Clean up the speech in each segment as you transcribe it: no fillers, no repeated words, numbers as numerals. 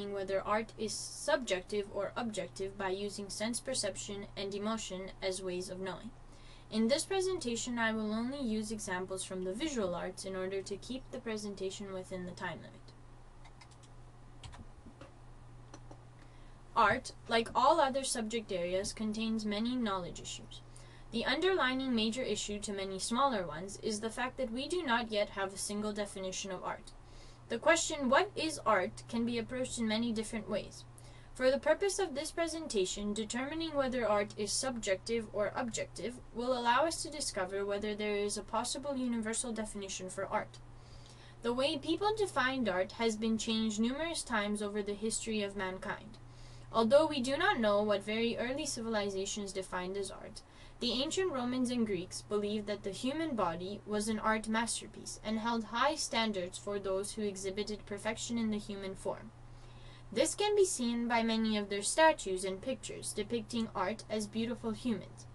determining whether art is subjective or objective by using sense perception and emotion as ways of knowing. In this presentation, I will only use examples from the visual arts in order to keep the presentation within the time limit. Art, like all other subject areas, contains many knowledge issues. The underlying major issue to many smaller ones is the fact that we do not yet have a single definition of art. The question, what is art, can be approached in many different ways. For the purpose of this presentation, determining whether art is subjective or objective will allow us to discover whether there is a possible universal definition for art. The way people defined art has been changed numerous times over the history of mankind. Although we do not know what very early civilizations defined as art, the ancient Romans and Greeks believed that the human body was an art masterpiece and held high standards for those who exhibited perfection in the human form. This can be seen by many of their statues and pictures depicting art as beautiful humans.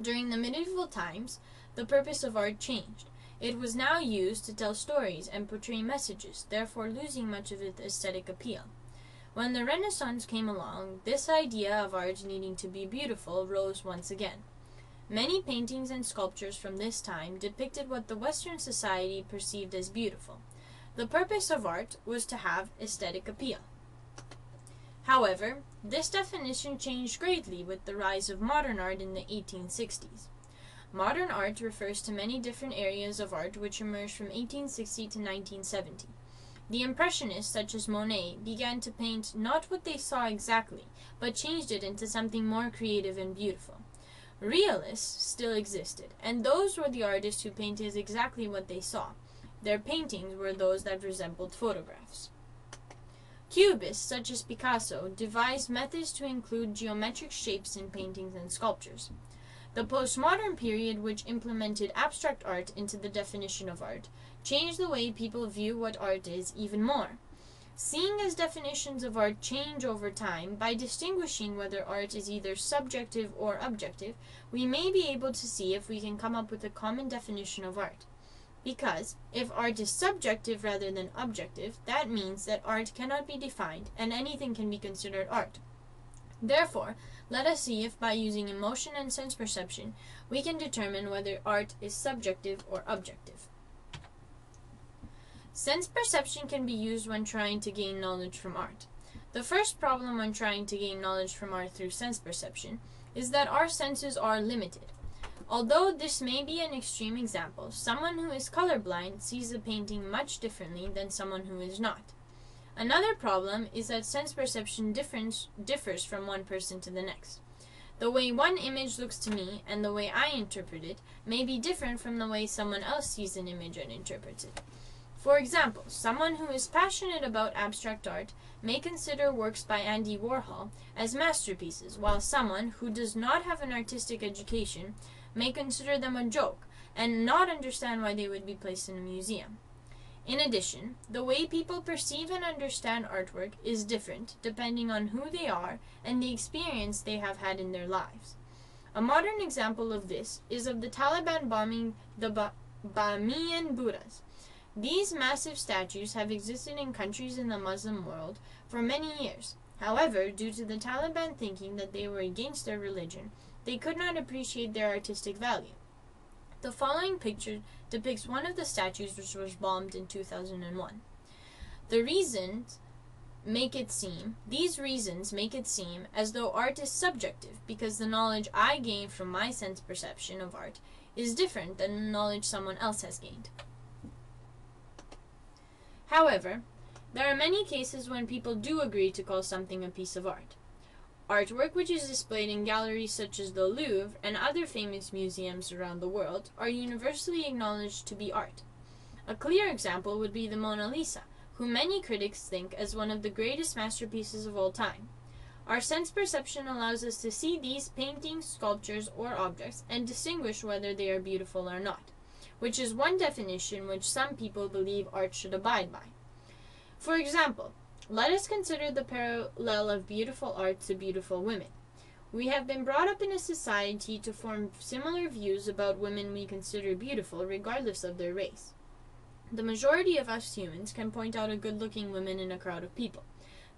During the medieval times, the purpose of art changed. It was now used to tell stories and portray messages, therefore losing much of its aesthetic appeal. When the Renaissance came along, this idea of art needing to be beautiful rose once again. Many paintings and sculptures from this time depicted what the Western society perceived as beautiful. The purpose of art was to have aesthetic appeal. However, this definition changed greatly with the rise of modern art in the 1860s. Modern art refers to many different areas of art which emerged from 1860 to 1970. The Impressionists, such as Monet, began to paint not what they saw exactly, but changed it into something more creative and beautiful. Realists still existed, and those were the artists who painted exactly what they saw. Their paintings were those that resembled photographs. Cubists, such as Picasso, devised methods to include geometric shapes in paintings and sculptures. The postmodern period, which implemented abstract art into the definition of art, changed the way people view what art is even more. Seeing as definitions of art change over time, by distinguishing whether art is either subjective or objective, we may be able to see if we can come up with a common definition of art. Because, if art is subjective rather than objective, that means that art cannot be defined and anything can be considered art. Therefore, let us see if by using emotion and sense perception, we can determine whether art is subjective or objective. Sense perception can be used when trying to gain knowledge from art. The first problem when trying to gain knowledge from art through sense perception is that our senses are limited. Although this may be an extreme example, someone who is colorblind sees a painting much differently than someone who is not. Another problem is that sense perception differs from one person to the next. The way one image looks to me and the way I interpret it may be different from the way someone else sees an image and interprets it. For example, someone who is passionate about abstract art may consider works by Andy Warhol as masterpieces, while someone who does not have an artistic education may consider them a joke and not understand why they would be placed in a museum. In addition, the way people perceive and understand artwork is different depending on who they are and the experience they have had in their lives. A modern example of this is of the Taliban bombing the Bamiyan Buddhas. These massive statues have existed in countries in the Muslim world for many years. However, due to the Taliban thinking that they were against their religion, they could not appreciate their artistic value. The following picture depicts one of the statues which was bombed in 2001. These reasons make it seem as though art is subjective because the knowledge I gain from my sense perception of art is different than the knowledge someone else has gained. However, there are many cases when people do agree to call something a piece of art. Artwork which is displayed in galleries such as the Louvre and other famous museums around the world are universally acknowledged to be art. A clear example would be the Mona Lisa, who many critics think as one of the greatest masterpieces of all time. Our sense perception allows us to see these paintings, sculptures, or objects and distinguish whether they are beautiful or not, which is one definition which some people believe art should abide by. For example, let us consider the parallel of beautiful art to beautiful women. We have been brought up in a society to form similar views about women we consider beautiful regardless of their race. The majority of us humans can point out a good-looking woman in a crowd of people.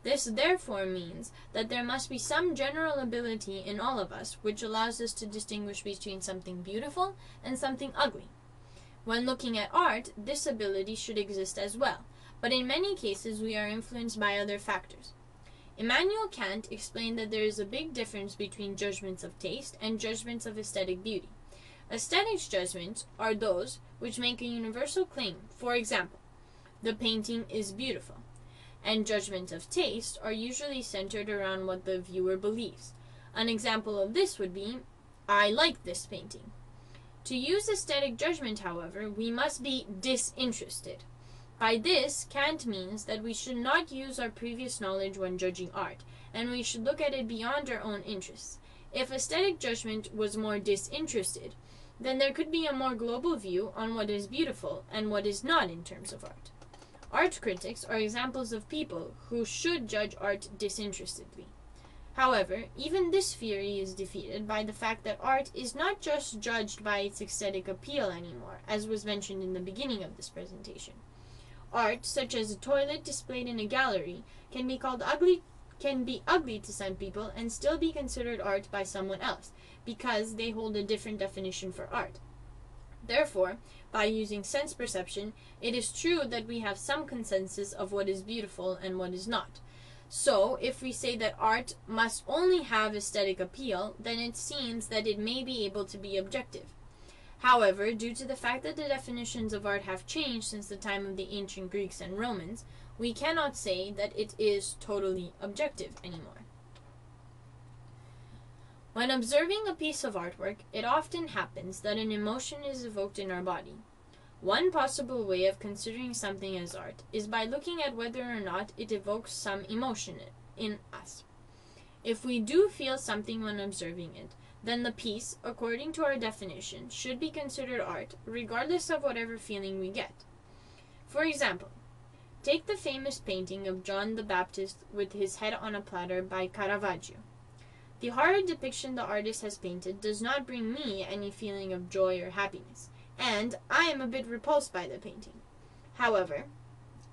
This therefore means that there must be some general ability in all of us which allows us to distinguish between something beautiful and something ugly. When looking at art, this ability should exist as well, but in many cases we are influenced by other factors. Immanuel Kant explained that there is a big difference between judgments of taste and judgments of aesthetic beauty. Aesthetic judgments are those which make a universal claim. For example, the painting is beautiful. And judgments of taste are usually centered around what the viewer believes. An example of this would be, I like this painting. To use aesthetic judgment, however, we must be disinterested. By this, Kant means that we should not use our previous knowledge when judging art, and we should look at it beyond our own interests. If aesthetic judgment was more disinterested, then there could be a more global view on what is beautiful and what is not in terms of art. Art critics are examples of people who should judge art disinterestedly. However, even this theory is defeated by the fact that art is not just judged by its aesthetic appeal anymore, as was mentioned in the beginning of this presentation. Art, such as a toilet displayed in a gallery, can be ugly to some people and still be considered art by someone else, because they hold a different definition for art. Therefore, by using sense perception, it is true that we have some consensus of what is beautiful and what is not. So, if we say that art must only have aesthetic appeal, then it seems that it may be able to be objective. However, due to the fact that the definitions of art have changed since the time of the ancient Greeks and Romans, we cannot say that it is totally objective anymore. When observing a piece of artwork, it often happens that an emotion is evoked in our body. One possible way of considering something as art is by looking at whether or not it evokes some emotion in us. If we do feel something when observing it, then the piece, according to our definition, should be considered art, regardless of whatever feeling we get. For example, take the famous painting of John the Baptist with his head on a platter by Caravaggio. The horrid depiction the artist has painted does not bring me any feeling of joy or happiness, and I am a bit repulsed by the painting. However,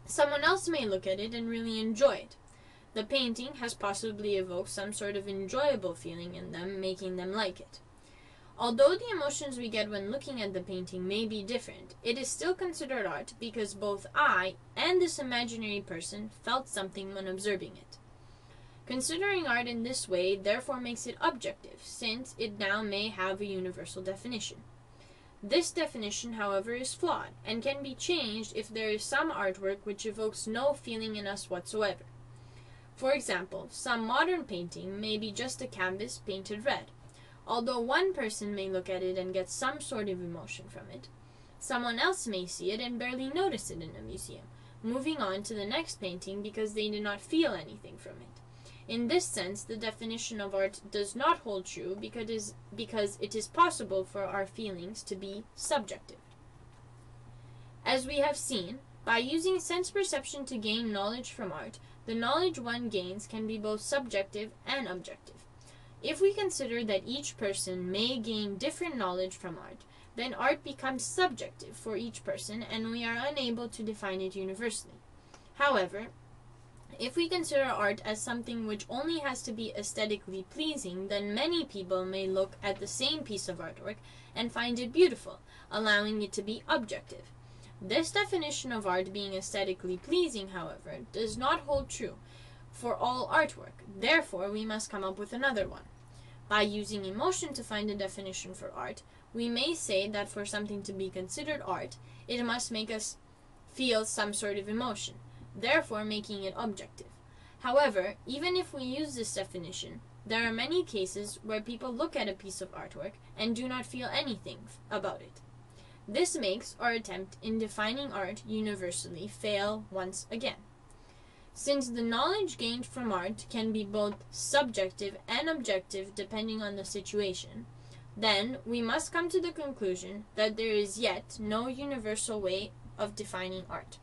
someone else may look at it and really enjoy it. The painting has possibly evoked some sort of enjoyable feeling in them, making them like it. Although the emotions we get when looking at the painting may be different, it is still considered art because both I and this imaginary person felt something when observing it. Considering art in this way therefore makes it objective, since it now may have a universal definition. This definition, however, is flawed, and can be changed if there is some artwork which evokes no feeling in us whatsoever. For example, some modern painting may be just a canvas painted red. Although one person may look at it and get some sort of emotion from it, someone else may see it and barely notice it in a museum, moving on to the next painting because they did not feel anything from it. In this sense, the definition of art does not hold true because it is possible for our feelings to be subjective. As we have seen, by using sense perception to gain knowledge from art, the knowledge one gains can be both subjective and objective. If we consider that each person may gain different knowledge from art, then art becomes subjective for each person and we are unable to define it universally. However, if we consider art as something which only has to be aesthetically pleasing, then many people may look at the same piece of artwork and find it beautiful, allowing it to be objective. This definition of art being aesthetically pleasing, however, does not hold true for all artwork. Therefore, we must come up with another one. By using emotion to find a definition for art, we may say that for something to be considered art, it must make us feel some sort of emotion, therefore making it objective. However, even if we use this definition, there are many cases where people look at a piece of artwork and do not feel anything about it. This makes our attempt in defining art universally fail once again. Since the knowledge gained from art can be both subjective and objective depending on the situation, then we must come to the conclusion that there is yet no universal way of defining art.